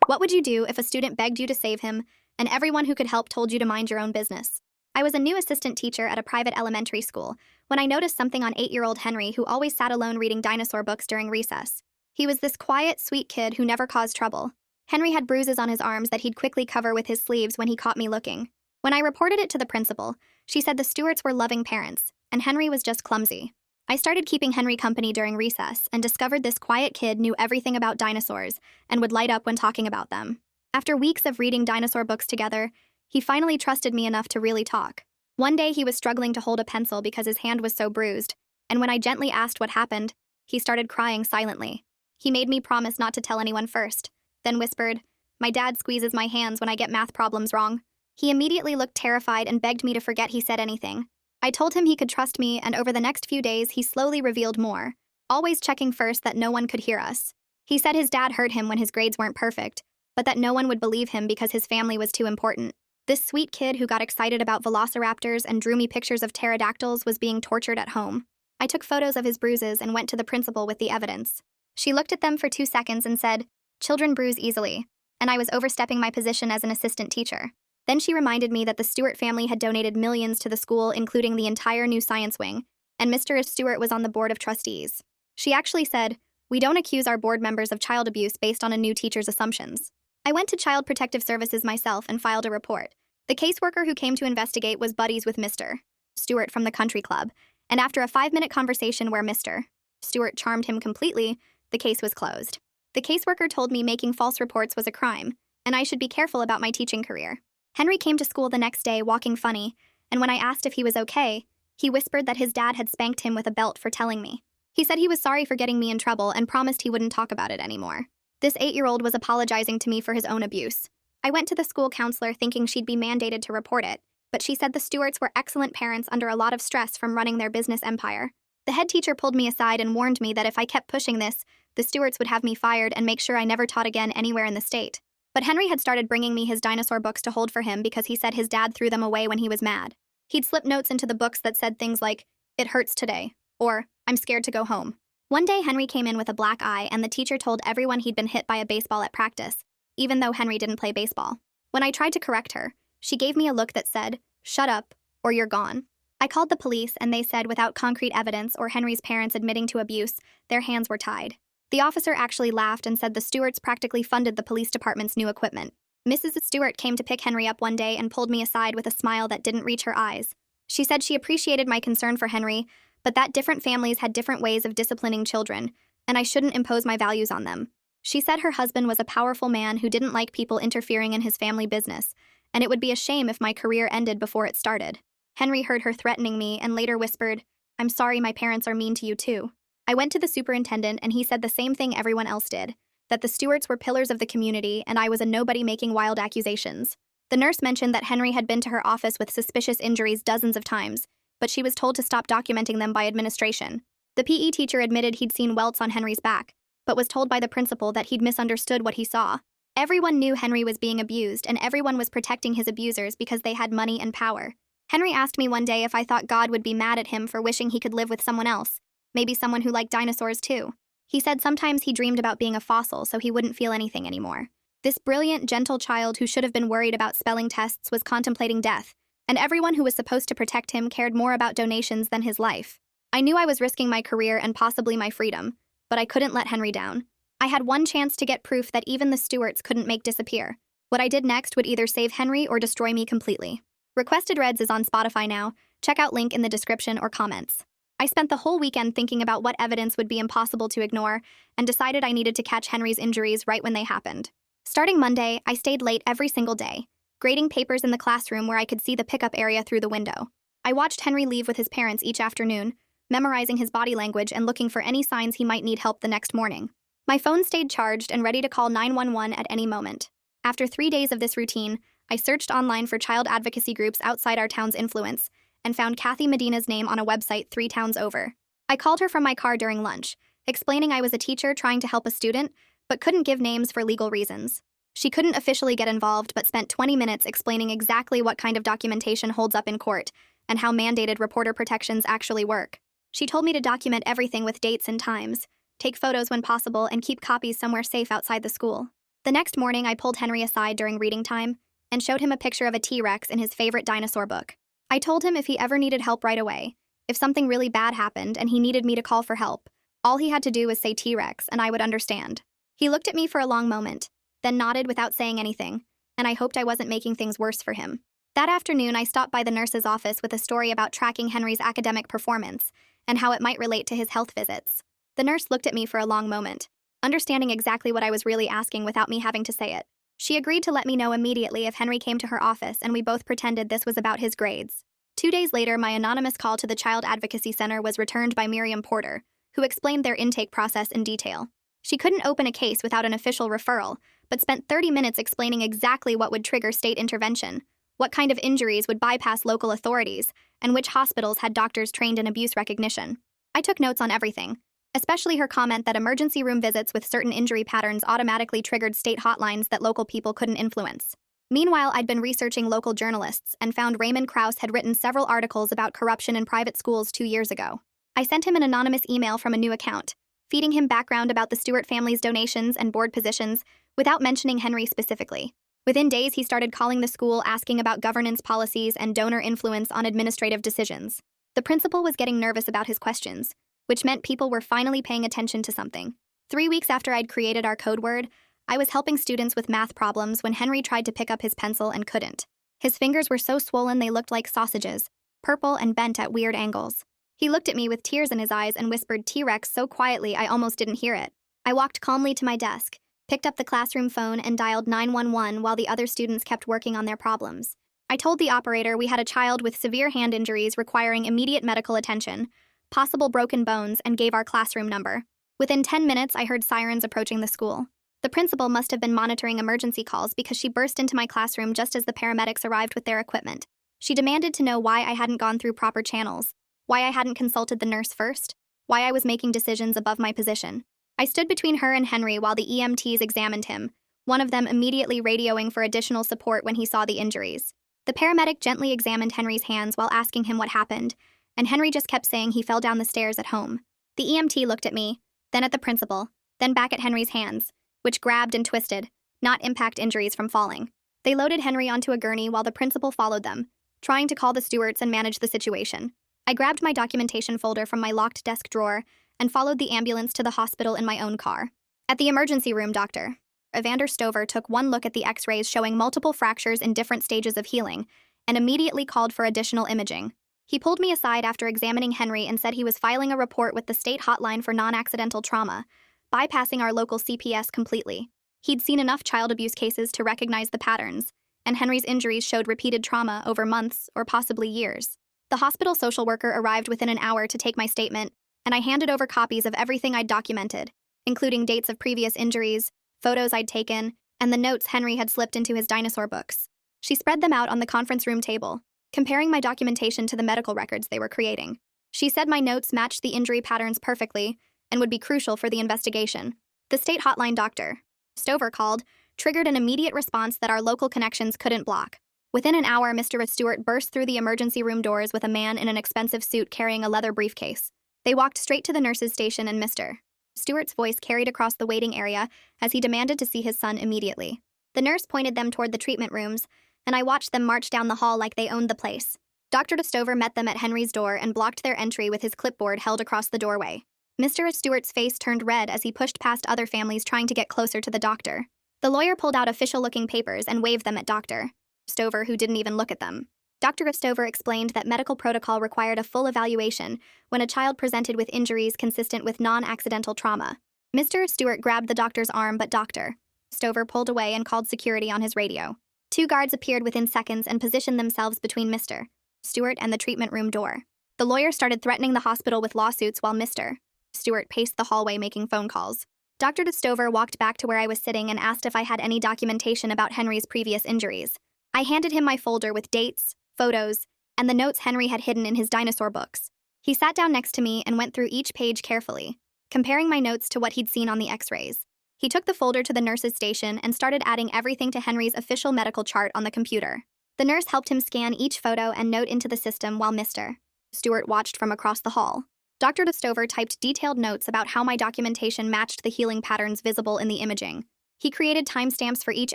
What would you do if a student begged you to save him and everyone who could help told you to mind your own business? I was a new assistant teacher at a private elementary school when I noticed something on 8-year-old Henry, who always sat alone reading dinosaur books during recess. He was this quiet, sweet kid who never caused trouble. Henry had bruises on his arms that he'd quickly cover with his sleeves when he caught me looking. When I reported it to the principal, she said the Stewarts were loving parents, and Henry was just clumsy. I started keeping Henry company during recess and discovered this quiet kid knew everything about dinosaurs and would light up when talking about them. After weeks of reading dinosaur books together, he finally trusted me enough to really talk. One day he was struggling to hold a pencil because his hand was so bruised, and when I gently asked what happened, he started crying silently. He made me promise not to tell anyone first, then whispered, "My dad squeezes my hands when I get math problems wrong." He immediately looked terrified and begged me to forget he said anything. I told him he could trust me, and over the next few days he slowly revealed more, always checking first that no one could hear us. He said his dad hurt him when his grades weren't perfect, but that no one would believe him because his family was too important. This sweet kid who got excited about velociraptors and drew me pictures of pterodactyls was being tortured at home. I took photos of his bruises and went to the principal with the evidence. She looked at them for 2 seconds and said, "Children bruise easily," and I was overstepping my position as an assistant teacher. Then she reminded me that the Stewart family had donated millions to the school, including the entire new science wing, and Mr. Stewart was on the board of trustees. She actually said, "We don't accuse our board members of child abuse based on a new teacher's assumptions." I went to Child Protective Services myself and filed a report. The caseworker who came to investigate was buddies with Mr. Stewart from the country club, and after a 5-minute conversation where Mr. Stewart charmed him completely, the case was closed. The caseworker told me making false reports was a crime, and I should be careful about my teaching career. Henry came to school the next day walking funny, and when I asked if he was okay, he whispered that his dad had spanked him with a belt for telling me. He said he was sorry for getting me in trouble and promised he wouldn't talk about it anymore. This 8-year-old was apologizing to me for his own abuse. I went to the school counselor thinking she'd be mandated to report it, but she said the Stewarts were excellent parents under a lot of stress from running their business empire. The head teacher pulled me aside and warned me that if I kept pushing this, the Stewarts would have me fired and make sure I never taught again anywhere in the state. But Henry had started bringing me his dinosaur books to hold for him because he said his dad threw them away when he was mad. He'd slip notes into the books that said things like, "It hurts today," or "I'm scared to go home." One day Henry came in with a black eye and the teacher told everyone he'd been hit by a baseball at practice, even though Henry didn't play baseball. When I tried to correct her, she gave me a look that said, "Shut up, or you're gone." I called the police and they said without concrete evidence or Henry's parents admitting to abuse, their hands were tied. The officer actually laughed and said the Stewarts practically funded the police department's new equipment. Mrs. Stewart came to pick Henry up one day and pulled me aside with a smile that didn't reach her eyes. She said she appreciated my concern for Henry, but that different families had different ways of disciplining children, and I shouldn't impose my values on them. She said her husband was a powerful man who didn't like people interfering in his family business, and it would be a shame if my career ended before it started. Henry heard her threatening me and later whispered, "I'm sorry my parents are mean to you too." I went to the superintendent and he said the same thing everyone else did, that the Stewarts were pillars of the community and I was a nobody making wild accusations. The nurse mentioned that Henry had been to her office with suspicious injuries dozens of times, but she was told to stop documenting them by administration. The PE teacher admitted he'd seen welts on Henry's back, but was told by the principal that he'd misunderstood what he saw. Everyone knew Henry was being abused and everyone was protecting his abusers because they had money and power. Henry asked me one day if I thought God would be mad at him for wishing he could live with someone else. Maybe someone who liked dinosaurs too. He said sometimes he dreamed about being a fossil so he wouldn't feel anything anymore. This brilliant, gentle child who should have been worried about spelling tests was contemplating death, and everyone who was supposed to protect him cared more about donations than his life. I knew I was risking my career and possibly my freedom, but I couldn't let Henry down. I had one chance to get proof that even the Stewarts couldn't make disappear. What I did next would either save Henry or destroy me completely. Requested Reds is on Spotify now. Check out link in the description or comments. I spent the whole weekend thinking about what evidence would be impossible to ignore and decided I needed to catch Henry's injuries right when they happened. Starting Monday, I stayed late every single day, grading papers in the classroom where I could see the pickup area through the window. I watched Henry leave with his parents each afternoon, memorizing his body language and looking for any signs he might need help the next morning. My phone stayed charged and ready to call 911 at any moment. After 3 days of this routine, I searched online for child advocacy groups outside our town's influence and found Kathy Medina's name on a website 3 towns over. I called her from my car during lunch, explaining I was a teacher trying to help a student, but couldn't give names for legal reasons. She couldn't officially get involved, but spent 20 minutes explaining exactly what kind of documentation holds up in court and how mandated reporter protections actually work. She told me to document everything with dates and times, take photos when possible, and keep copies somewhere safe outside the school. The next morning, I pulled Henry aside during reading time and showed him a picture of a T-Rex in his favorite dinosaur book. I told him if he ever needed help right away, if something really bad happened and he needed me to call for help, all he had to do was say T-Rex and I would understand. He looked at me for a long moment, then nodded without saying anything, and I hoped I wasn't making things worse for him. That afternoon, I stopped by the nurse's office with a story about tracking Henry's academic performance and how it might relate to his health visits. The nurse looked at me for a long moment, understanding exactly what I was really asking without me having to say it. She agreed to let me know immediately if Henry came to her office, and we both pretended this was about his grades. 2 days later, my anonymous call to the Child Advocacy Center was returned by Miriam Porter, who explained their intake process in detail. She couldn't open a case without an official referral, but spent 30 minutes explaining exactly what would trigger state intervention, what kind of injuries would bypass local authorities, and which hospitals had doctors trained in abuse recognition. I took notes on everything, especially her comment that emergency room visits with certain injury patterns automatically triggered state hotlines that local people couldn't influence. Meanwhile, I'd been researching local journalists and found Raymond Krauss had written several articles about corruption in private schools 2 years ago. I sent him an anonymous email from a new account, feeding him background about the Stewart family's donations and board positions without mentioning Henry specifically. Within days, he started calling the school asking about governance policies and donor influence on administrative decisions. The principal was getting nervous about his questions, which meant people were finally paying attention to something. 3 weeks after I'd created our code word, I was helping students with math problems when Henry tried to pick up his pencil and couldn't. His fingers were so swollen they looked like sausages, purple and bent at weird angles. He looked at me with tears in his eyes and whispered T-Rex so quietly I almost didn't hear it. I walked calmly to my desk, picked up the classroom phone and dialed 911 while the other students kept working on their problems. I told the operator we had a child with severe hand injuries requiring immediate medical attention, possible broken bones, and gave our classroom number. Within 10 minutes, I heard sirens approaching the school. The principal must have been monitoring emergency calls because she burst into my classroom just as the paramedics arrived with their equipment. She demanded to know why I hadn't gone through proper channels, why I hadn't consulted the nurse first, why I was making decisions above my position. I stood between her and Henry while the EMTs examined him, one of them immediately radioing for additional support when he saw the injuries. The paramedic gently examined Henry's hands while asking him what happened, and Henry just kept saying he fell down the stairs at home. The EMT looked at me, then at the principal, then back at Henry's hands, which grabbed and twisted, not impact injuries from falling. They loaded Henry onto a gurney while the principal followed them, trying to call the Stewarts and manage the situation. I grabbed my documentation folder from my locked desk drawer and followed the ambulance to the hospital in my own car. At the emergency room, Dr. Evander Stover took one look at the x-rays showing multiple fractures in different stages of healing and immediately called for additional imaging. He pulled me aside after examining Henry and said he was filing a report with the state hotline for non-accidental trauma, bypassing our local CPS completely. He'd seen enough child abuse cases to recognize the patterns, and Henry's injuries showed repeated trauma over months or possibly years. The hospital social worker arrived within an hour to take my statement, and I handed over copies of everything I'd documented, including dates of previous injuries, photos I'd taken, and the notes Henry had slipped into his dinosaur books. She spread them out on the conference room table, comparing my documentation to the medical records they were creating. She said my notes matched the injury patterns perfectly and would be crucial for the investigation. The state hotline Dr. Stover called triggered an immediate response that our local connections couldn't block. Within an hour, Mr. Stewart burst through the emergency room doors with a man in an expensive suit carrying a leather briefcase. They walked straight to the nurse's station, and Mr. Stewart's voice carried across the waiting area as he demanded to see his son immediately. The nurse pointed them toward the treatment rooms, and I watched them march down the hall like they owned the place. Dr. Stover met them at Henry's door and blocked their entry with his clipboard held across the doorway. Mr. Stewart's face turned red as he pushed past other families trying to get closer to the doctor. The lawyer pulled out official-looking papers and waved them at Dr. Stover, who didn't even look at them. Dr. Stover explained that medical protocol required a full evaluation when a child presented with injuries consistent with non-accidental trauma. Mr. Stewart grabbed the doctor's arm, but Dr. Stover pulled away and called security on his radio. 2 guards appeared within seconds and positioned themselves between Mr. Stewart and the treatment room door. The lawyer started threatening the hospital with lawsuits while Mr. Stewart paced the hallway making phone calls. Dr. Stover walked back to where I was sitting and asked if I had any documentation about Henry's previous injuries. I handed him my folder with dates, photos, and the notes Henry had hidden in his dinosaur books. He sat down next to me and went through each page carefully, comparing my notes to what he'd seen on the x-rays. He took the folder to the nurse's station and started adding everything to Henry's official medical chart on the computer. The nurse helped him scan each photo and note into the system while Mr. Stewart watched from across the hall. Dr. Stover typed detailed notes about how my documentation matched the healing patterns visible in the imaging. He created timestamps for each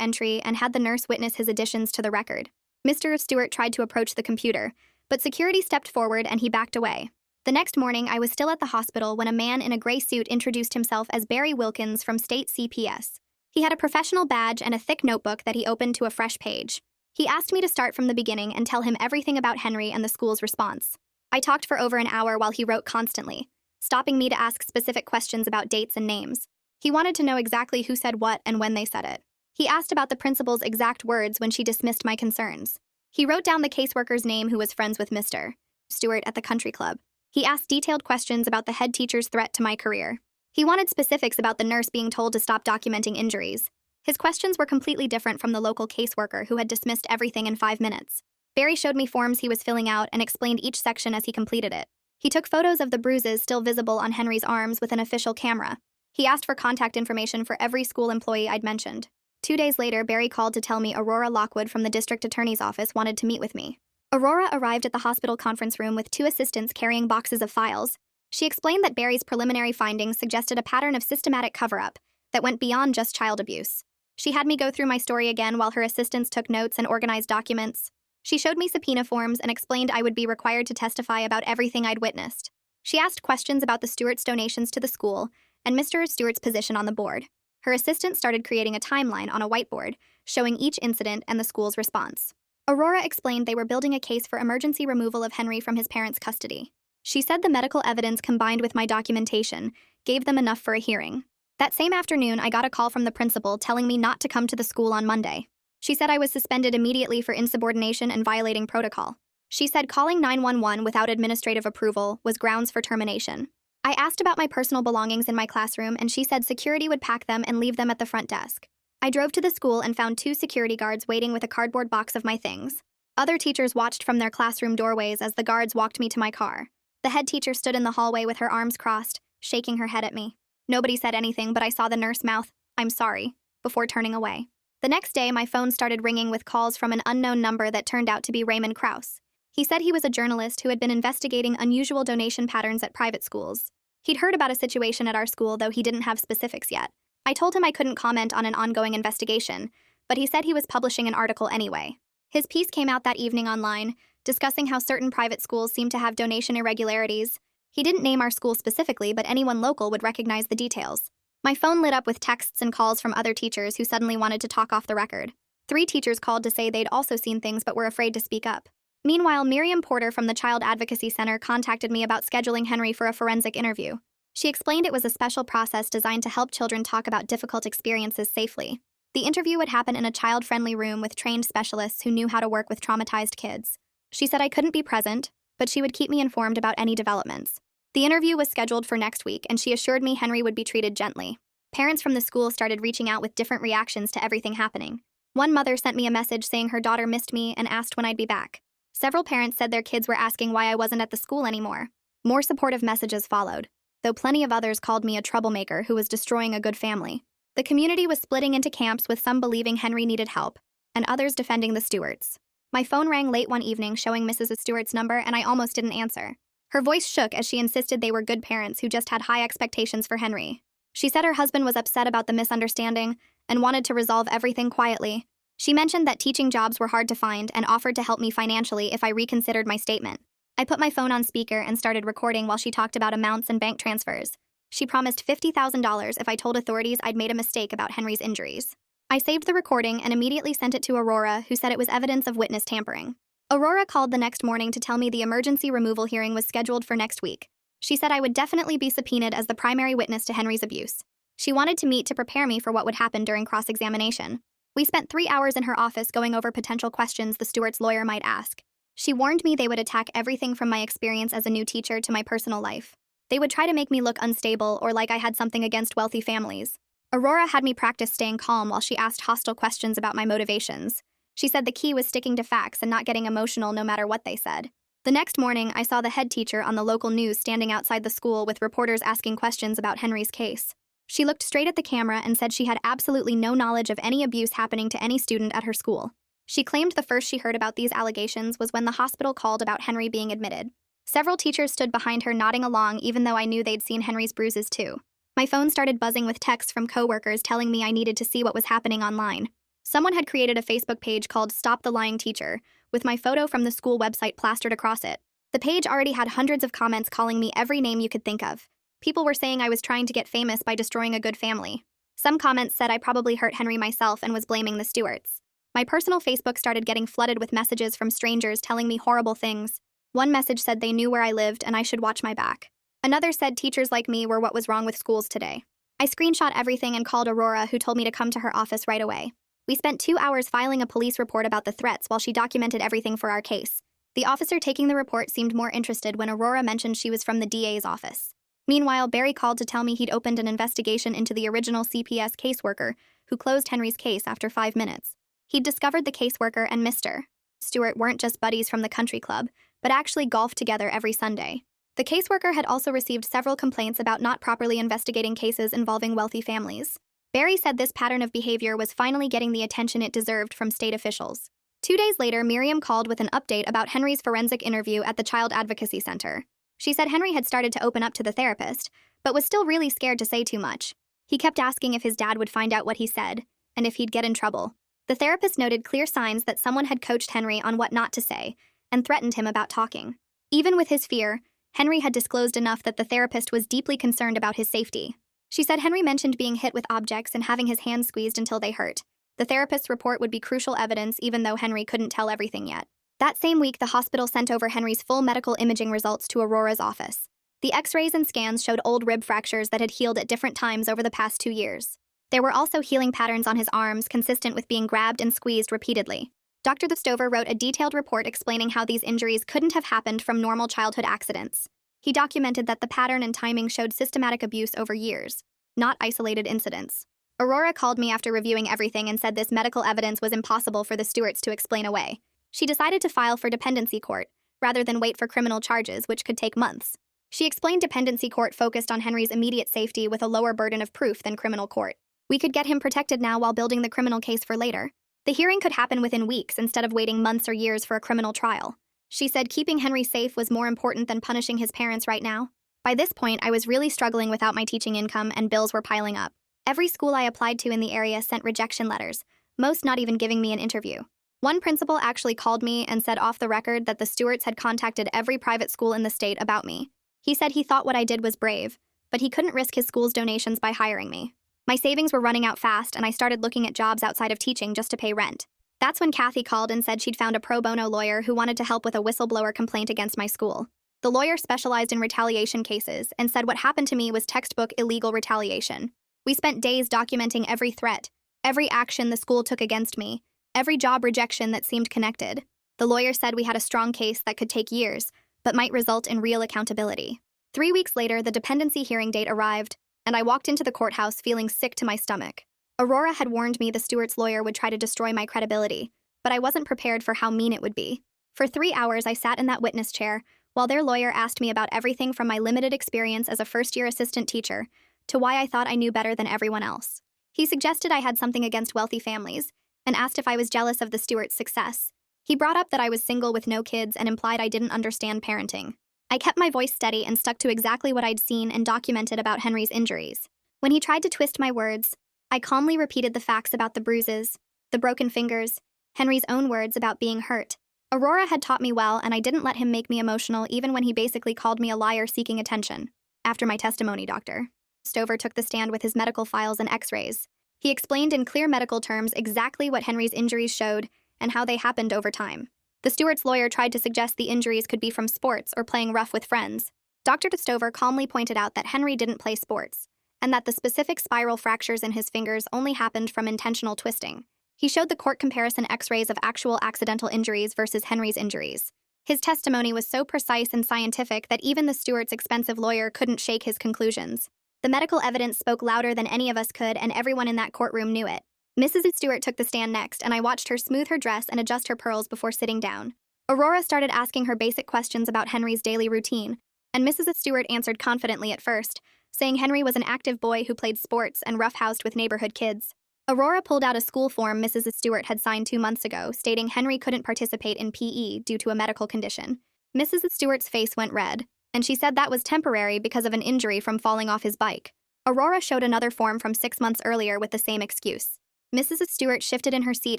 entry and had the nurse witness his additions to the record. Mr. Stewart tried to approach the computer, but security stepped forward and he backed away. The next morning, I was still at the hospital when a man in a gray suit introduced himself as Barry Wilkins from State CPS. He had a professional badge and a thick notebook that he opened to a fresh page. He asked me to start from the beginning and tell him everything about Henry and the school's response. I talked for over an hour while he wrote constantly, stopping me to ask specific questions about dates and names. He wanted to know exactly who said what and when they said it. He asked about the principal's exact words when she dismissed my concerns. He wrote down the caseworker's name who was friends with Mr. Stewart at the country club. He asked detailed questions about the head teacher's threat to my career. He wanted specifics about the nurse being told to stop documenting injuries. His questions were completely different from the local caseworker who had dismissed everything in 5 minutes. Barry showed me forms he was filling out and explained each section as he completed it. He took photos of the bruises still visible on Henry's arms with an official camera. He asked for contact information for every school employee I'd mentioned. 2 days later, Barry called to tell me Aurora Lockwood from the district attorney's office wanted to meet with me. Aurora arrived at the hospital conference room with 2 assistants carrying boxes of files. She explained that Barry's preliminary findings suggested a pattern of systematic cover-up that went beyond just child abuse. She had me go through my story again while her assistants took notes and organized documents. She showed me subpoena forms and explained I would be required to testify about everything I'd witnessed. She asked questions about the Stewarts' donations to the school and Mr. Stewart's position on the board. Her assistant started creating a timeline on a whiteboard, showing each incident and the school's response. Aurora explained they were building a case for emergency removal of Henry from his parents' custody. She said the medical evidence combined with my documentation gave them enough for a hearing. That same afternoon, I got a call from the principal telling me not to come to the school on Monday. She said I was suspended immediately for insubordination and violating protocol. She said calling 911 without administrative approval was grounds for termination. I asked about my personal belongings in my classroom, and she said security would pack them and leave them at the front desk. I drove to the school and found 2 security guards waiting with a cardboard box of my things. Other teachers watched from their classroom doorways as the guards walked me to my car. The head teacher stood in the hallway with her arms crossed, shaking her head at me. Nobody said anything, but I saw the nurse mouth, "I'm sorry," before turning away. The next day, my phone started ringing with calls from an unknown number that turned out to be Raymond Krause. He said he was a journalist who had been investigating unusual donation patterns at private schools. He'd heard about a situation at our school, though he didn't have specifics yet. I told him I couldn't comment on an ongoing investigation, but he said he was publishing an article anyway. His piece came out that evening online, discussing how certain private schools seem to have donation irregularities. He didn't name our school specifically, but anyone local would recognize the details. My phone lit up with texts and calls from other teachers who suddenly wanted to talk off the record. 3 teachers called to say they'd also seen things but were afraid to speak up. Meanwhile, Miriam Porter from the Child Advocacy Center contacted me about scheduling Henry for a forensic interview. She explained it was a special process designed to help children talk about difficult experiences safely. The interview would happen in a child-friendly room with trained specialists who knew how to work with traumatized kids. She said I couldn't be present, but she would keep me informed about any developments. The interview was scheduled for next week, and she assured me Henry would be treated gently. Parents from the school started reaching out with different reactions to everything happening. One mother sent me a message saying her daughter missed me and asked when I'd be back. Several parents said their kids were asking why I wasn't at the school anymore. More supportive messages followed, though plenty of others called me a troublemaker who was destroying a good family. The community was splitting into camps, with some believing Henry needed help, and others defending the Stewarts. My phone rang late one evening showing Mrs. Stewart's number, and I almost didn't answer. Her voice shook as she insisted they were good parents who just had high expectations for Henry. She said her husband was upset about the misunderstanding and wanted to resolve everything quietly. She mentioned that teaching jobs were hard to find and offered to help me financially if I reconsidered my statement. I put my phone on speaker and started recording while she talked about amounts and bank transfers. She promised $50,000 if I told authorities I'd made a mistake about Henry's injuries. I saved the recording and immediately sent it to Aurora, who said it was evidence of witness tampering. Aurora called the next morning to tell me the emergency removal hearing was scheduled for next week. She said I would definitely be subpoenaed as the primary witness to Henry's abuse. She wanted to meet to prepare me for what would happen during cross-examination. We spent 3 hours in her office going over potential questions the Stewart's lawyer might ask. She warned me they would attack everything from my experience as a new teacher to my personal life. They would try to make me look unstable or like I had something against wealthy families. Aurora had me practice staying calm while she asked hostile questions about my motivations. She said the key was sticking to facts and not getting emotional no matter what they said. The next morning, I saw the head teacher on the local news standing outside the school with reporters asking questions about Henry's case. She looked straight at the camera and said she had absolutely no knowledge of any abuse happening to any student at her school. She claimed the first she heard about these allegations was when the hospital called about Henry being admitted. Several teachers stood behind her nodding along, even though I knew they'd seen Henry's bruises too. My phone started buzzing with texts from coworkers telling me I needed to see what was happening online. Someone had created a Facebook page called Stop the Lying Teacher, with my photo from the school website plastered across it. The page already had hundreds of comments calling me every name you could think of. People were saying I was trying to get famous by destroying a good family. Some comments said I probably hurt Henry myself and was blaming the Stewarts. My personal Facebook started getting flooded with messages from strangers telling me horrible things. One message said they knew where I lived and I should watch my back. Another said teachers like me were what was wrong with schools today. I screenshot everything and called Aurora, who told me to come to her office right away. We spent 2 hours filing a police report about the threats while she documented everything for our case. The officer taking the report seemed more interested when Aurora mentioned she was from the DA's office. Meanwhile, Barry called to tell me he'd opened an investigation into the original CPS caseworker who closed Henry's case after 5 minutes. He'd discovered the caseworker and Mr. Stewart weren't just buddies from the country club, but actually golfed together every Sunday. The caseworker had also received several complaints about not properly investigating cases involving wealthy families. Barry said this pattern of behavior was finally getting the attention it deserved from state officials. 2 days later, Miriam called with an update about Henry's forensic interview at the Child Advocacy Center. She said Henry had started to open up to the therapist, but was still really scared to say too much. He kept asking if his dad would find out what he said, and if he'd get in trouble. The therapist noted clear signs that someone had coached Henry on what not to say, and threatened him about talking. Even with his fear, Henry had disclosed enough that the therapist was deeply concerned about his safety. She said Henry mentioned being hit with objects and having his hands squeezed until they hurt. The therapist's report would be crucial evidence even though Henry couldn't tell everything yet. That same week, the hospital sent over Henry's full medical imaging results to Aurora's office. The x-rays and scans showed old rib fractures that had healed at different times over the past 2 years. There were also healing patterns on his arms consistent with being grabbed and squeezed repeatedly. Dr. Stover wrote a detailed report explaining how these injuries couldn't have happened from normal childhood accidents. He documented that the pattern and timing showed systematic abuse over years, not isolated incidents. Aurora called me after reviewing everything and said this medical evidence was impossible for the Stewarts to explain away. She decided to file for dependency court, rather than wait for criminal charges, which could take months. She explained dependency court focused on Henry's immediate safety with a lower burden of proof than criminal court. We could get him protected now while building the criminal case for later. The hearing could happen within weeks instead of waiting months or years for a criminal trial. She said keeping Henry safe was more important than punishing his parents right now. By this point, I was really struggling without my teaching income and bills were piling up. Every school I applied to in the area sent rejection letters, most not even giving me an interview. One principal actually called me and said off the record that the Stewarts had contacted every private school in the state about me. He said he thought what I did was brave, but he couldn't risk his school's donations by hiring me. My savings were running out fast and I started looking at jobs outside of teaching just to pay rent. That's when Kathy called and said she'd found a pro bono lawyer who wanted to help with a whistleblower complaint against my school. The lawyer specialized in retaliation cases and said what happened to me was textbook illegal retaliation. We spent days documenting every threat, every action the school took against me, every job rejection that seemed connected. The lawyer said we had a strong case that could take years, but might result in real accountability. 3 weeks later, the dependency hearing date arrived, and I walked into the courthouse feeling sick to my stomach. Aurora had warned me the Stewart's lawyer would try to destroy my credibility, but I wasn't prepared for how mean it would be. For 3 hours, I sat in that witness chair, while their lawyer asked me about everything from my limited experience as a first-year assistant teacher to why I thought I knew better than everyone else. He suggested I had something against wealthy families, and asked if I was jealous of the Stewarts' success. He brought up that I was single with no kids and implied I didn't understand parenting. I kept my voice steady and stuck to exactly what I'd seen and documented about Henry's injuries. When he tried to twist my words, I calmly repeated the facts about the bruises, the broken fingers, Henry's own words about being hurt. Aurora had taught me well, and I didn't let him make me emotional even when he basically called me a liar seeking attention. After my testimony, Dr. Stover took the stand with his medical files and x-rays. He explained in clear medical terms exactly what Henry's injuries showed and how they happened over time. The Stewart's lawyer tried to suggest the injuries could be from sports or playing rough with friends. Dr. Stover calmly pointed out that Henry didn't play sports, and that the specific spiral fractures in his fingers only happened from intentional twisting. He showed the court comparison x-rays of actual accidental injuries versus Henry's injuries. His testimony was so precise and scientific that even the Stewart's expensive lawyer couldn't shake his conclusions. The medical evidence spoke louder than any of us could, and everyone in that courtroom knew it. Mrs. Stewart took the stand next, and I watched her smooth her dress and adjust her pearls before sitting down. Aurora started asking her basic questions about Henry's daily routine, and Mrs. Stewart answered confidently at first, saying Henry was an active boy who played sports and roughhoused with neighborhood kids. Aurora pulled out a school form Mrs. Stewart had signed 2 months ago, stating Henry couldn't participate in PE due to a medical condition. Mrs. Stewart's face went red, and she said that was temporary because of an injury from falling off his bike. Aurora showed another form from 6 months earlier with the same excuse. Mrs. Stewart shifted in her seat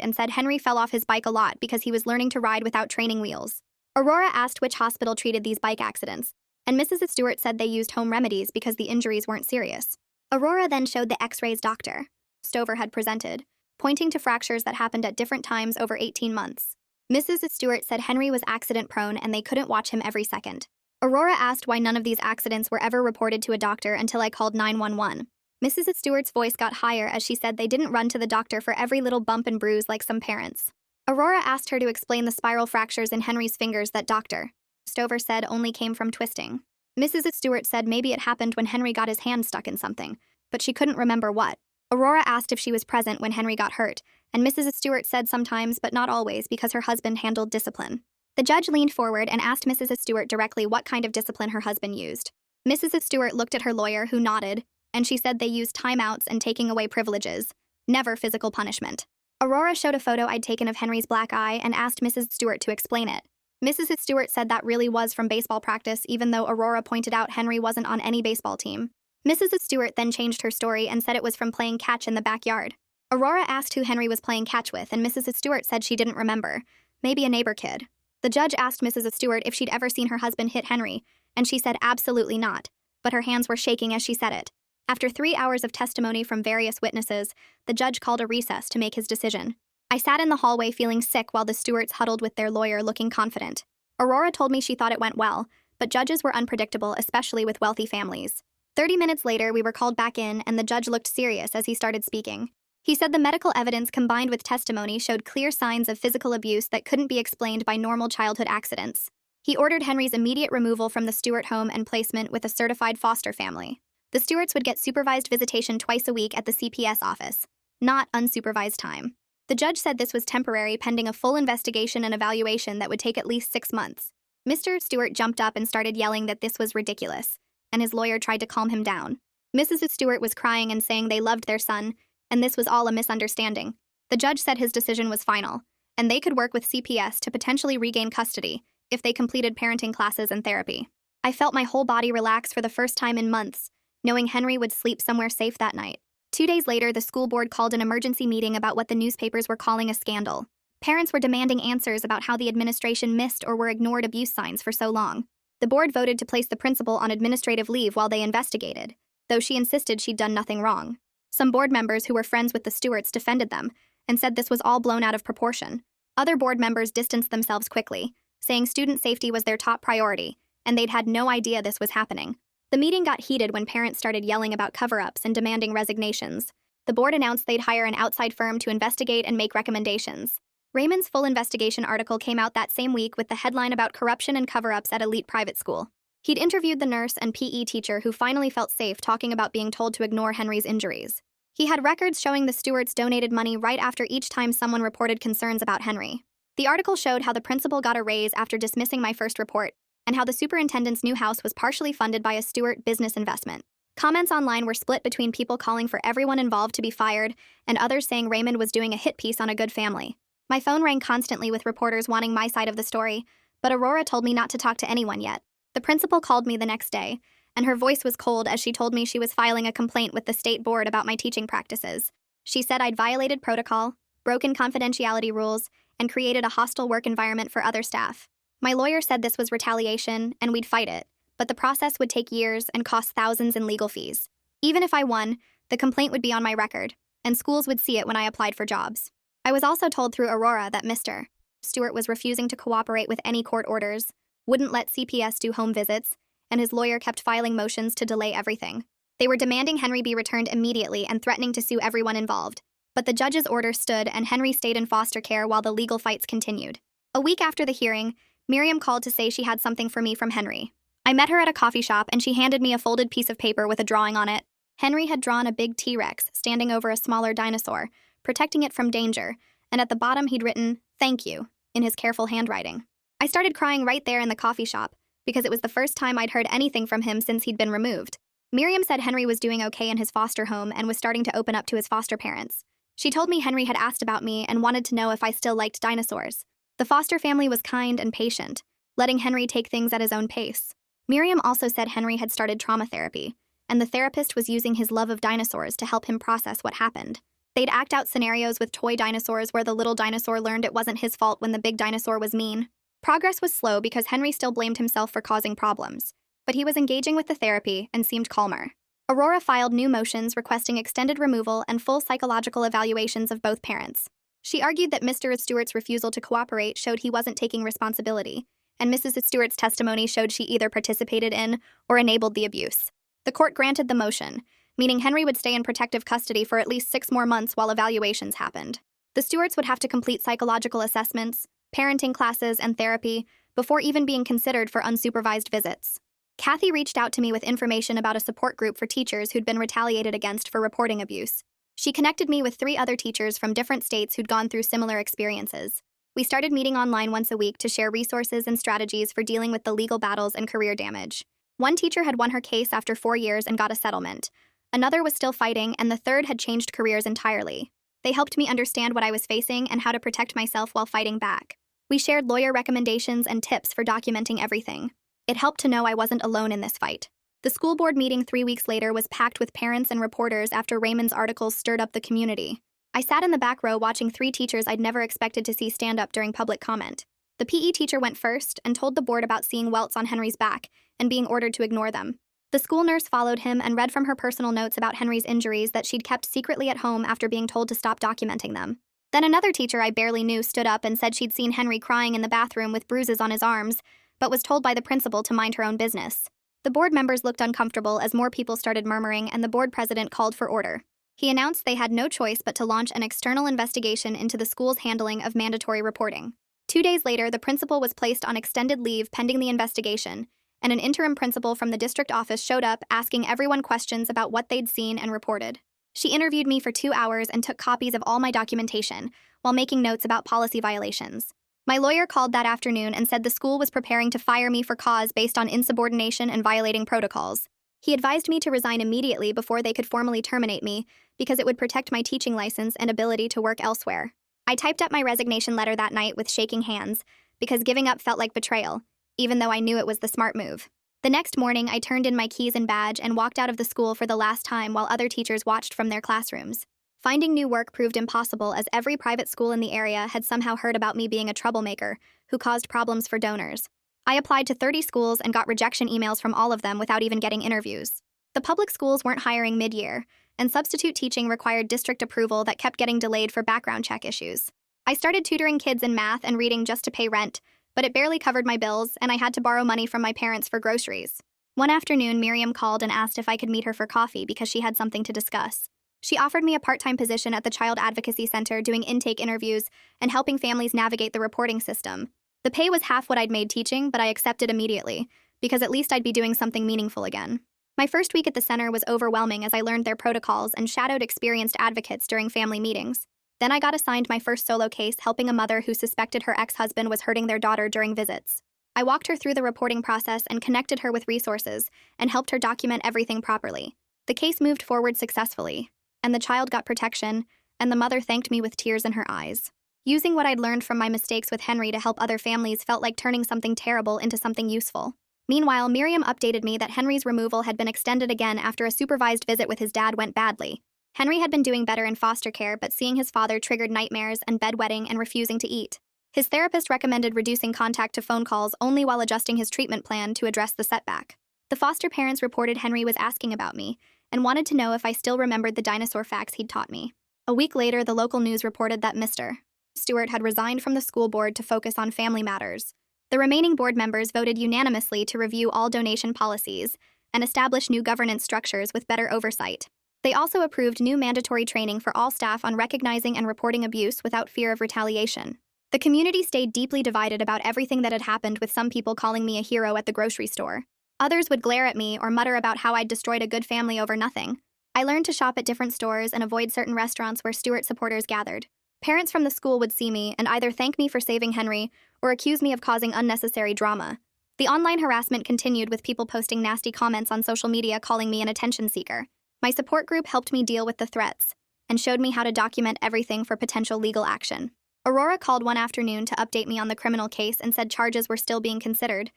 and said Henry fell off his bike a lot because he was learning to ride without training wheels. Aurora asked which hospital treated these bike accidents, and Mrs. Stewart said they used home remedies because the injuries weren't serious. Aurora then showed the x-rays Dr. Stover had presented, pointing to fractures that happened at different times over 18 months. Mrs. Stewart said Henry was accident-prone and they couldn't watch him every second. Aurora asked why none of these accidents were ever reported to a doctor until I called 911. Mrs. Stewart's voice got higher as she said they didn't run to the doctor for every little bump and bruise like some parents. Aurora asked her to explain the spiral fractures in Henry's fingers that Dr. Stover said only came from twisting. Mrs. Stewart said maybe it happened when Henry got his hand stuck in something, but she couldn't remember what. Aurora asked if she was present when Henry got hurt, and Mrs. Stewart said sometimes but not always because her husband handled discipline. The judge leaned forward and asked Mrs. Stewart directly what kind of discipline her husband used. Mrs. Stewart looked at her lawyer, who nodded, and she said they used timeouts and taking away privileges, never physical punishment. Aurora showed a photo I'd taken of Henry's black eye and asked Mrs. Stewart to explain it. Mrs. Stewart said that really was from baseball practice, even though Aurora pointed out Henry wasn't on any baseball team. Mrs. Stewart then changed her story and said it was from playing catch in the backyard. Aurora asked who Henry was playing catch with, and Mrs. Stewart said she didn't remember. Maybe a neighbor kid. The judge asked Mrs. Stewart if she'd ever seen her husband hit Henry, and she said absolutely not, but her hands were shaking as she said it. After 3 hours of testimony from various witnesses, the judge called a recess to make his decision. I sat in the hallway feeling sick while the Stewarts huddled with their lawyer looking confident. Aurora told me she thought it went well, but judges were unpredictable, especially with wealthy families. 30 minutes later, we were called back in, and the judge looked serious as he started speaking. He said the medical evidence combined with testimony showed clear signs of physical abuse that couldn't be explained by normal childhood accidents. He ordered Henry's immediate removal from the Stewart home and placement with a certified foster family. The Stewarts would get supervised visitation twice a week at the CPS office, not unsupervised time. The judge said this was temporary pending a full investigation and evaluation that would take at least 6 months. Mr. Stewart jumped up and started yelling that this was ridiculous, and his lawyer tried to calm him down. Mrs. Stewart was crying and saying they loved their son, and this was all a misunderstanding. The judge said his decision was final, and they could work with CPS to potentially regain custody if they completed parenting classes and therapy. I felt my whole body relax for the first time in months, knowing Henry would sleep somewhere safe that night. 2 days later, the school board called an emergency meeting about what the newspapers were calling a scandal. Parents were demanding answers about how the administration missed or were ignored abuse signs for so long. The board voted to place the principal on administrative leave while they investigated, though she insisted she'd done nothing wrong. Some board members who were friends with the Stewarts defended them and said this was all blown out of proportion. Other board members distanced themselves quickly, saying student safety was their top priority, and they'd had no idea this was happening. The meeting got heated when parents started yelling about cover-ups and demanding resignations. The board announced they'd hire an outside firm to investigate and make recommendations. Raymond's full investigation article came out that same week with the headline about corruption and cover-ups at elite private school. He'd interviewed the nurse and PE teacher who finally felt safe talking about being told to ignore Henry's injuries. He had records showing the Stewarts donated money right after each time someone reported concerns about Henry. The article showed how the principal got a raise after dismissing my first report, and how the superintendent's new house was partially funded by a Stewart business investment. Comments online were split between people calling for everyone involved to be fired and others saying Raymond was doing a hit piece on a good family. My phone rang constantly with reporters wanting my side of the story, but Aurora told me not to talk to anyone yet. The principal called me the next day, and her voice was cold as she told me she was filing a complaint with the state board about my teaching practices. She said I'd violated protocol, broken confidentiality rules, and created a hostile work environment for other staff. My lawyer said this was retaliation, and we'd fight it, but the process would take years and cost thousands in legal fees. Even if I won, the complaint would be on my record, and schools would see it when I applied for jobs. I was also told through Aurora that Mr. Stewart was refusing to cooperate with any court orders, wouldn't let CPS do home visits, and his lawyer kept filing motions to delay everything. They were demanding Henry be returned immediately and threatening to sue everyone involved. But the judge's order stood and Henry stayed in foster care while the legal fights continued. A week after the hearing, Miriam called to say she had something for me from Henry. I met her at a coffee shop and she handed me a folded piece of paper with a drawing on it. Henry had drawn a big T-Rex standing over a smaller dinosaur, protecting it from danger, and at the bottom he'd written, "Thank you," in his careful handwriting. I started crying right there in the coffee shop, because it was the first time I'd heard anything from him since he'd been removed. Miriam said Henry was doing okay in his foster home and was starting to open up to his foster parents. She told me Henry had asked about me and wanted to know if I still liked dinosaurs. The foster family was kind and patient, letting Henry take things at his own pace. Miriam also said Henry had started trauma therapy, and the therapist was using his love of dinosaurs to help him process what happened. They'd act out scenarios with toy dinosaurs where the little dinosaur learned it wasn't his fault when the big dinosaur was mean. Progress was slow because Henry still blamed himself for causing problems, but he was engaging with the therapy and seemed calmer. Aurora filed new motions requesting extended removal and full psychological evaluations of both parents. She argued that Mr. Stewart's refusal to cooperate showed he wasn't taking responsibility, and Mrs. Stewart's testimony showed she either participated in or enabled the abuse. The court granted the motion, meaning Henry would stay in protective custody for at least 6 more months while evaluations happened. The Stewarts would have to complete psychological assessments, parenting classes, and therapy before even being considered for unsupervised visits. Kathy reached out to me with information about a support group for teachers who'd been retaliated against for reporting abuse. She connected me with 3 other teachers from different states who'd gone through similar experiences. We started meeting online once a week to share resources and strategies for dealing with the legal battles and career damage. One teacher had won her case after 4 years and got a settlement. Another was still fighting, and the third had changed careers entirely. They helped me understand what I was facing and how to protect myself while fighting back. We shared lawyer recommendations and tips for documenting everything. It helped to know I wasn't alone in this fight. The school board meeting 3 weeks later was packed with parents and reporters after Raymond's articles stirred up the community. I sat in the back row watching 3 teachers I'd never expected to see stand up during public comment. The PE teacher went first and told the board about seeing welts on Henry's back and being ordered to ignore them. The school nurse followed him and read from her personal notes about Henry's injuries that she'd kept secretly at home after being told to stop documenting them. Then another teacher I barely knew stood up and said she'd seen Henry crying in the bathroom with bruises on his arms, but was told by the principal to mind her own business. The board members looked uncomfortable as more people started murmuring, and the board president called for order. He announced they had no choice but to launch an external investigation into the school's handling of mandatory reporting. 2 days later, the principal was placed on extended leave pending the investigation, and an interim principal from the district office showed up asking everyone questions about what they'd seen and reported. She interviewed me for 2 hours and took copies of all my documentation, while making notes about policy violations. My lawyer called that afternoon and said the school was preparing to fire me for cause based on insubordination and violating protocols. He advised me to resign immediately before they could formally terminate me, because it would protect my teaching license and ability to work elsewhere. I typed up my resignation letter that night with shaking hands, because giving up felt like betrayal, even though I knew it was the smart move. The next morning, I turned in my keys and badge and walked out of the school for the last time while other teachers watched from their classrooms. Finding new work proved impossible, as every private school in the area had somehow heard about me being a troublemaker who caused problems for donors. I applied to 30 schools and got rejection emails from all of them without even getting interviews. The public schools weren't hiring mid-year, and substitute teaching required district approval that kept getting delayed for background check issues. I started tutoring kids in math and reading just to pay rent, but it barely covered my bills, and I had to borrow money from my parents for groceries. One afternoon, Miriam called and asked if I could meet her for coffee because she had something to discuss. She offered me a part-time position at the Child Advocacy Center doing intake interviews and helping families navigate the reporting system. The pay was half what I'd made teaching, but I accepted immediately, because at least I'd be doing something meaningful again. My first week at the center was overwhelming as I learned their protocols and shadowed experienced advocates during family meetings. Then I got assigned my first solo case, helping a mother who suspected her ex-husband was hurting their daughter during visits. I walked her through the reporting process and connected her with resources and helped her document everything properly. The case moved forward successfully, and the child got protection, and the mother thanked me with tears in her eyes. Using what I'd learned from my mistakes with Henry to help other families felt like turning something terrible into something useful. Meanwhile, Miriam updated me that Henry's removal had been extended again after a supervised visit with his dad went badly. Henry had been doing better in foster care, but seeing his father triggered nightmares and bedwetting and refusing to eat. His therapist recommended reducing contact to phone calls only while adjusting his treatment plan to address the setback. The foster parents reported Henry was asking about me and wanted to know if I still remembered the dinosaur facts he'd taught me. A week later, the local news reported that Mr. Stewart had resigned from the school board to focus on family matters. The remaining board members voted unanimously to review all donation policies and establish new governance structures with better oversight. They also approved new mandatory training for all staff on recognizing and reporting abuse without fear of retaliation. The community stayed deeply divided about everything that had happened, with some people calling me a hero at the grocery store. Others would glare at me or mutter about how I'd destroyed a good family over nothing. I learned to shop at different stores and avoid certain restaurants where Stewart supporters gathered. Parents from the school would see me and either thank me for saving Henry or accuse me of causing unnecessary drama. The online harassment continued, with people posting nasty comments on social media calling me an attention seeker. My support group helped me deal with the threats and showed me how to document everything for potential legal action. Aurora called one afternoon to update me on the criminal case and said charges were still being considered,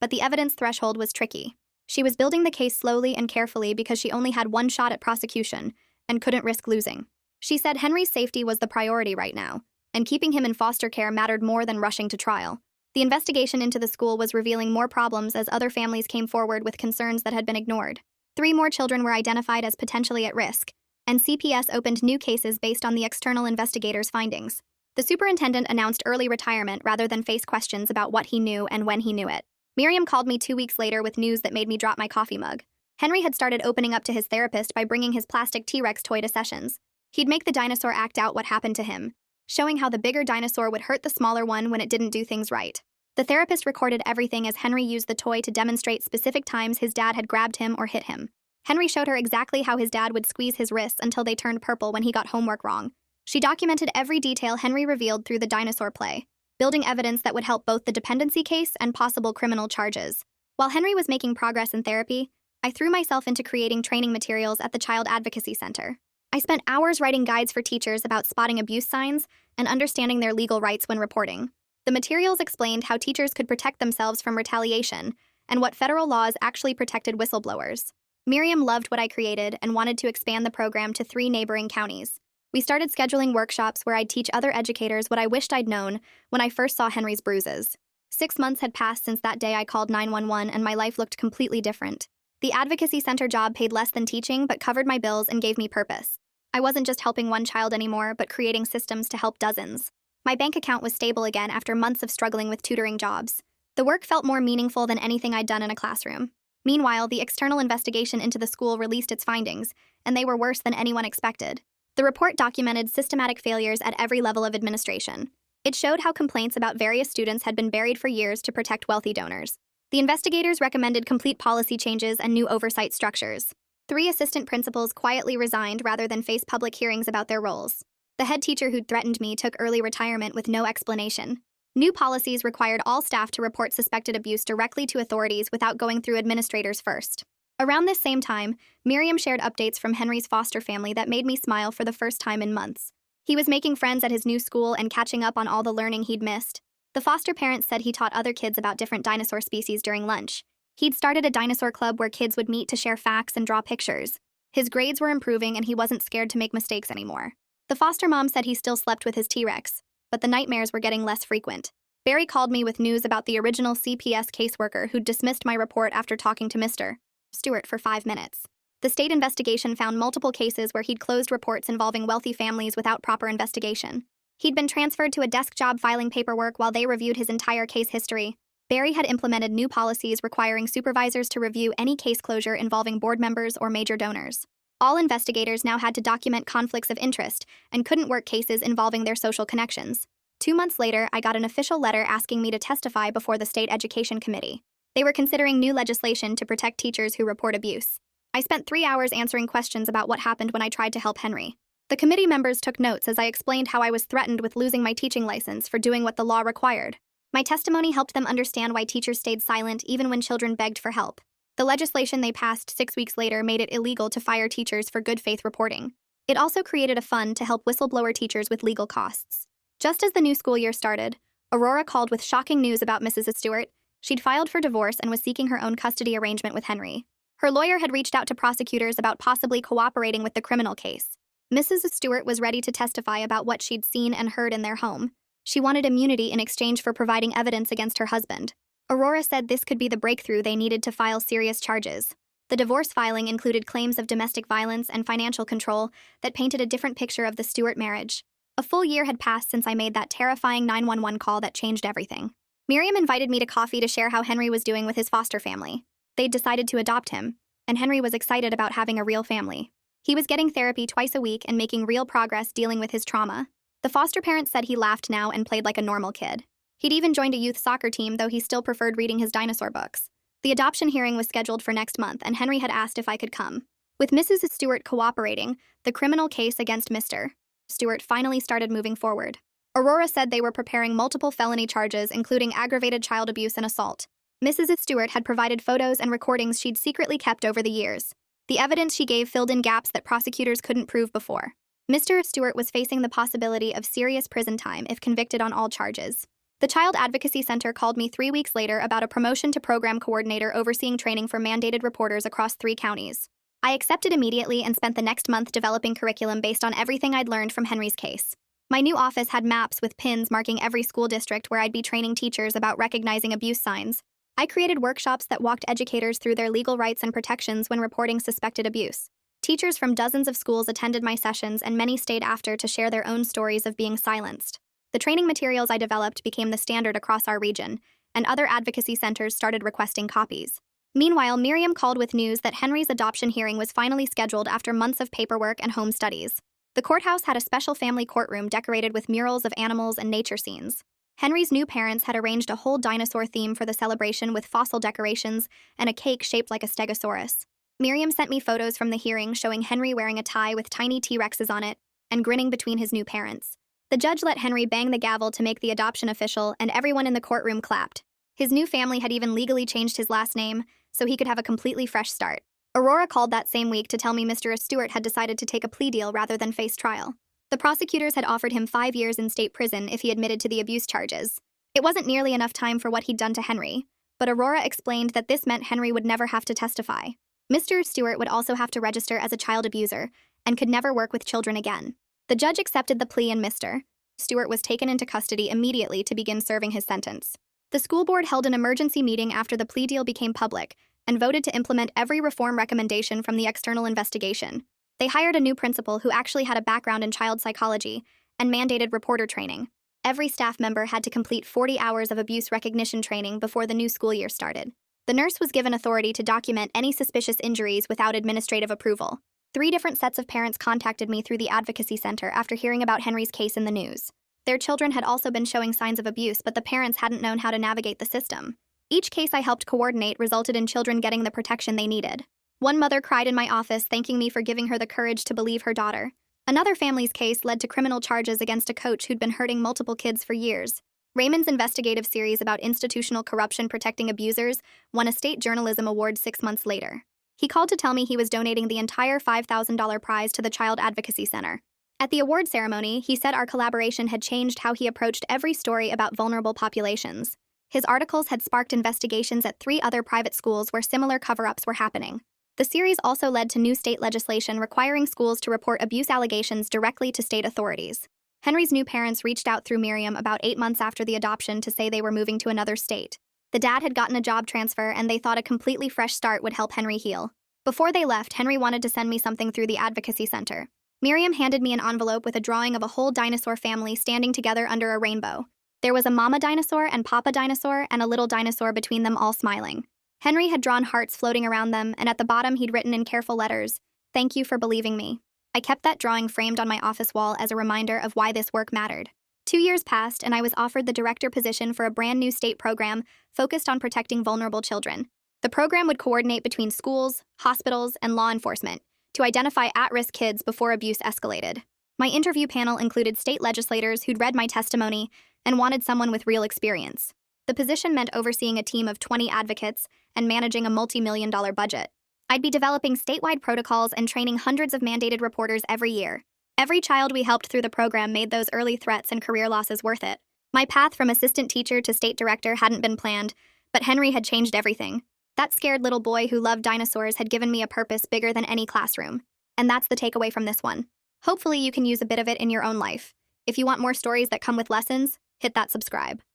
but the evidence threshold was tricky. She was building the case slowly and carefully because she only had one shot at prosecution and couldn't risk losing. She said Henry's safety was the priority right now, and keeping him in foster care mattered more than rushing to trial. The investigation into the school was revealing more problems as other families came forward with concerns that had been ignored. 3 more children were identified as potentially at risk, and CPS opened new cases based on the external investigators' findings. The superintendent announced early retirement rather than face questions about what he knew and when he knew it. Miriam called me 2 weeks later with news that made me drop my coffee mug. Henry had started opening up to his therapist by bringing his plastic T-Rex toy to sessions. He'd make the dinosaur act out what happened to him, showing how the bigger dinosaur would hurt the smaller one when it didn't do things right. The therapist recorded everything as Henry used the toy to demonstrate specific times his dad had grabbed him or hit him. Henry showed her exactly how his dad would squeeze his wrists until they turned purple when he got homework wrong. She documented every detail Henry revealed through the dinosaur play, building evidence that would help both the dependency case and possible criminal charges. While Henry was making progress in therapy, I threw myself into creating training materials at the Child Advocacy Center. I spent hours writing guides for teachers about spotting abuse signs and understanding their legal rights when reporting. The materials explained how teachers could protect themselves from retaliation and what federal laws actually protected whistleblowers. Miriam loved what I created and wanted to expand the program to 3 neighboring counties. We started scheduling workshops where I'd teach other educators what I wished I'd known when I first saw Henry's bruises. 6 months had passed since that day I called 911 and my life looked completely different. The advocacy center job paid less than teaching but covered my bills and gave me purpose. I wasn't just helping one child anymore, but creating systems to help dozens. My bank account was stable again after months of struggling with tutoring jobs. The work felt more meaningful than anything I'd done in a classroom. Meanwhile, the external investigation into the school released its findings, and they were worse than anyone expected. The report documented systematic failures at every level of administration. It showed how complaints about various students had been buried for years to protect wealthy donors. The investigators recommended complete policy changes and new oversight structures. 3 assistant principals quietly resigned rather than face public hearings about their roles. The head teacher who'd threatened me took early retirement with no explanation. New policies required all staff to report suspected abuse directly to authorities without going through administrators first. Around this same time, Miriam shared updates from Henry's foster family that made me smile for the first time in months. He was making friends at his new school and catching up on all the learning he'd missed. The foster parents said he taught other kids about different dinosaur species during lunch. He'd started a dinosaur club where kids would meet to share facts and draw pictures. His grades were improving and he wasn't scared to make mistakes anymore. The foster mom said he still slept with his T-Rex, but the nightmares were getting less frequent. Barry called me with news about the original CPS caseworker who'd dismissed my report after talking to Mr. Stewart for 5 minutes. The state investigation found multiple cases where he'd closed reports involving wealthy families without proper investigation. He'd been transferred to a desk job filing paperwork while they reviewed his entire case history. Barry had implemented new policies requiring supervisors to review any case closure involving board members or major donors. All investigators now had to document conflicts of interest and couldn't work cases involving their social connections. 2 months later, I got an official letter asking me to testify before the State Education Committee. They were considering new legislation to protect teachers who report abuse. I spent 3 hours answering questions about what happened when I tried to help Henry. The committee members took notes as I explained how I was threatened with losing my teaching license for doing what the law required. My testimony helped them understand why teachers stayed silent even when children begged for help. The legislation they passed 6 weeks later made it illegal to fire teachers for good faith reporting. It also created a fund to help whistleblower teachers with legal costs. Just as the new school year started, Aurora called with shocking news about Mrs. Stewart. She'd filed for divorce and was seeking her own custody arrangement with Henry. Her lawyer had reached out to prosecutors about possibly cooperating with the criminal case. Mrs. Stewart was ready to testify about what she'd seen and heard in their home. She wanted immunity in exchange for providing evidence against her husband. Aurora said this could be the breakthrough they needed to file serious charges. The divorce filing included claims of domestic violence and financial control that painted a different picture of the Stewart marriage. A full year had passed since I made that terrifying 911 call that changed everything. Miriam invited me to coffee to share how Henry was doing with his foster family. They'd decided to adopt him, and Henry was excited about having a real family. He was getting therapy twice a week and making real progress dealing with his trauma. The foster parents said he laughed now and played like a normal kid. He'd even joined a youth soccer team, though he still preferred reading his dinosaur books. The adoption hearing was scheduled for next month, and Henry had asked if I could come. With Mrs. Stewart cooperating, the criminal case against Mr. Stewart finally started moving forward. Aurora said they were preparing multiple felony charges, including aggravated child abuse and assault. Mrs. Stewart had provided photos and recordings she'd secretly kept over the years. The evidence she gave filled in gaps that prosecutors couldn't prove before. Mr. Stewart was facing the possibility of serious prison time if convicted on all charges. The Child Advocacy Center called me 3 weeks later about a promotion to program coordinator overseeing training for mandated reporters across 3 counties. I accepted immediately and spent the next month developing curriculum based on everything I'd learned from Henry's case. My new office had maps with pins marking every school district where I'd be training teachers about recognizing abuse signs. I created workshops that walked educators through their legal rights and protections when reporting suspected abuse. Teachers from dozens of schools attended my sessions, and many stayed after to share their own stories of being silenced. The training materials I developed became the standard across our region, and other advocacy centers started requesting copies. Meanwhile, Miriam called with news that Henry's adoption hearing was finally scheduled after months of paperwork and home studies. The courthouse had a special family courtroom decorated with murals of animals and nature scenes. Henry's new parents had arranged a whole dinosaur theme for the celebration with fossil decorations and a cake shaped like a stegosaurus. Miriam sent me photos from the hearing showing Henry wearing a tie with tiny T-Rexes on it and grinning between his new parents. The judge let Henry bang the gavel to make the adoption official, and everyone in the courtroom clapped. His new family had even legally changed his last name, so he could have a completely fresh start. Aurora called that same week to tell me Mr. Stewart had decided to take a plea deal rather than face trial. The prosecutors had offered him 5 years in state prison if he admitted to the abuse charges. It wasn't nearly enough time for what he'd done to Henry, but Aurora explained that this meant Henry would never have to testify. Mr. Stewart would also have to register as a child abuser and could never work with children again. The judge accepted the plea, and Mr. Stewart was taken into custody immediately to begin serving his sentence. The school board held an emergency meeting after the plea deal became public and voted to implement every reform recommendation from the external investigation. They hired a new principal who actually had a background in child psychology and mandated reporter training. Every staff member had to complete 40 hours of abuse recognition training before the new school year started. The nurse was given authority to document any suspicious injuries without administrative approval. 3 different sets of parents contacted me through the advocacy center after hearing about Henry's case in the news. Their children had also been showing signs of abuse, but the parents hadn't known how to navigate the system. Each case I helped coordinate resulted in children getting the protection they needed. One mother cried in my office, thanking me for giving her the courage to believe her daughter. Another family's case led to criminal charges against a coach who'd been hurting multiple kids for years. Raymond's investigative series about institutional corruption protecting abusers won a state journalism award 6 months later. He called to tell me he was donating the entire $5,000 prize to the Child Advocacy Center. At the award ceremony, he said our collaboration had changed how he approached every story about vulnerable populations. His articles had sparked investigations at 3 other private schools where similar cover-ups were happening. The series also led to new state legislation requiring schools to report abuse allegations directly to state authorities. Henry's new parents reached out through Miriam about 8 months after the adoption to say they were moving to another state. The dad had gotten a job transfer, and they thought a completely fresh start would help Henry heal. Before they left, Henry wanted to send me something through the advocacy center. Miriam handed me an envelope with a drawing of a whole dinosaur family standing together under a rainbow. There was a mama dinosaur and papa dinosaur and a little dinosaur between them, all smiling. Henry had drawn hearts floating around them, and at the bottom he'd written in careful letters, "Thank you for believing me." I kept that drawing framed on my office wall as a reminder of why this work mattered. 2 years passed, and I was offered the director position for a brand new state program focused on protecting vulnerable children. The program would coordinate between schools, hospitals, and law enforcement to identify at-risk kids before abuse escalated. My interview panel included state legislators who'd read my testimony and wanted someone with real experience. The position meant overseeing a team of 20 advocates and managing a multi-million-dollar budget. I'd be developing statewide protocols and training hundreds of mandated reporters every year. Every child we helped through the program made those early threats and career losses worth it. My path from assistant teacher to state director hadn't been planned, but Henry had changed everything. That scared little boy who loved dinosaurs had given me a purpose bigger than any classroom. And that's the takeaway from this one. Hopefully you can use a bit of it in your own life. If you want more stories that come with lessons, hit that subscribe.